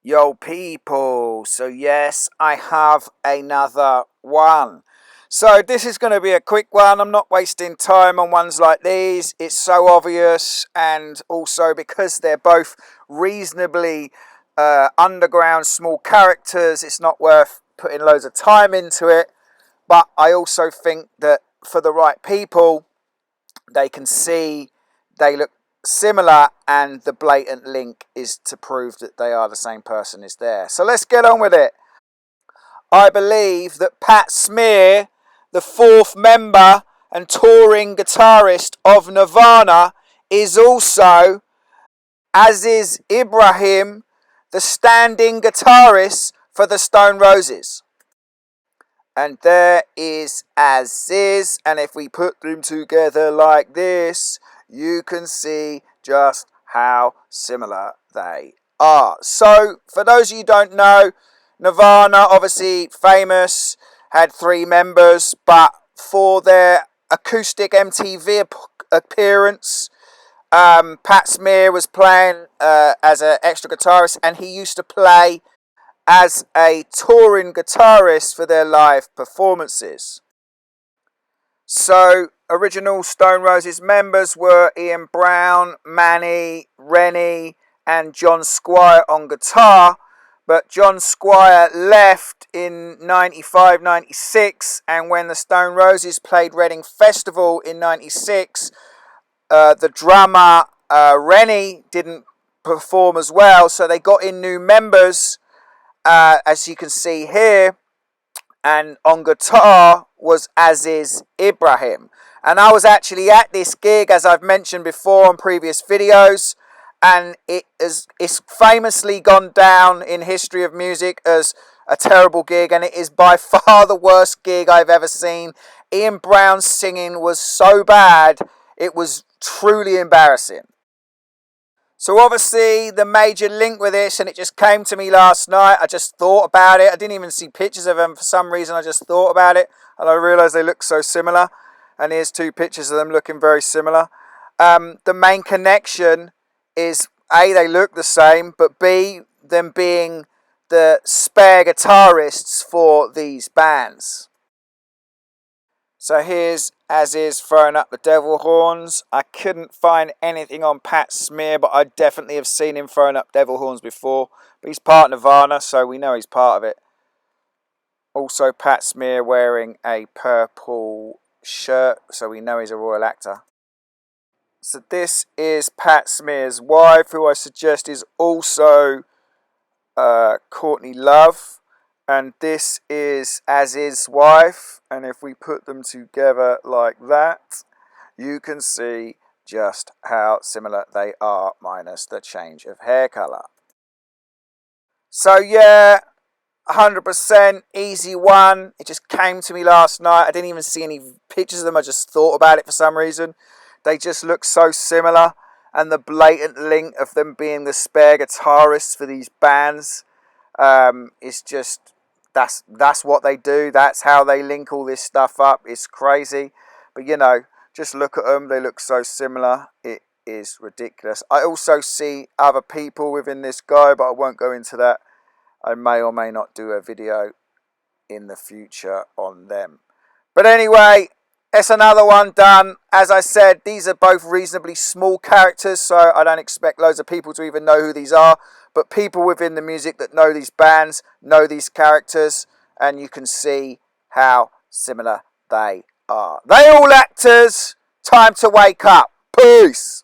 Yo people, so yes, I have another one. So this is going to be a quick one. I'm not wasting time on ones like these. It's so obvious, and also because they're both reasonably underground small characters, it's not worth putting loads of time into it. But I also think that for the right people, they can see they look similar, and the blatant link is to prove that they are the same person is there. So let's get on with it. I believe that Pat Smear, the fourth member and touring guitarist of Nirvana, is also Aziz Ibrahim, the standing guitarist for the Stone Roses. And there is Aziz, and if we put them together like this, you can see just how similar they are. So, for those of you who don't know, Nirvana, obviously famous, had 3 members, but for their acoustic MTV appearance, Pat Smear was playing as an extra guitarist, and he used to play as a touring guitarist for their live performances. So, original Stone Roses members were Ian Brown, Manny, Rennie, and John Squire on guitar, but John Squire left in 95-96, and when the Stone Roses played Reading Festival in 96, the drummer Rennie didn't perform as well, so they got in new members, as you can see here, and on guitar was Aziz Ibrahim. And I was actually at this gig, as I've mentioned before on previous videos, and it's famously gone down in history of music as a terrible gig, and it is by far the worst gig I've ever seen. Ian Brown's singing was so bad, it was truly embarrassing. So obviously the major link with this, and it just came to me last night, I just thought about it. I didn't even see pictures of them for some reason, I just thought about it. And I realised they look so similar. And here's 2 pictures of them looking very similar. The main connection is A, they look the same, but B, them being the spare guitarists for these bands. So here's Aziz throwing up the devil horns. I couldn't find anything on Pat Smear, but I definitely have seen him throwing up devil horns before. But he's part of Nirvana, so we know he's part of it. Also, Pat Smear wearing a purple shirt, so we know he's a royal actor. So this is Pat Smear's wife, who I suggest is also Courtney Love. And this is Aziz's wife, and if we put them together like that, you can see just how similar they are, minus the change of hair colour. So yeah, 100% easy one. It just came to me last night. I didn't even see any pictures of them, I just thought about it for some reason. They just look so similar, and the blatant link of them being the spare guitarists for these bands is just... That's what they do. That's how they link all this stuff up. It's crazy. But, you know, just look at them. They look so similar. It is ridiculous. I also see other people within this guy, but I won't go into that. I may or may not do a video in the future on them. But anyway, it's another one done. As I said, these are both reasonably small characters, so I don't expect loads of people to even know who these are. But people within the music that know these bands know these characters, and you can see how similar they are. They all actors. Time to wake up. Peace.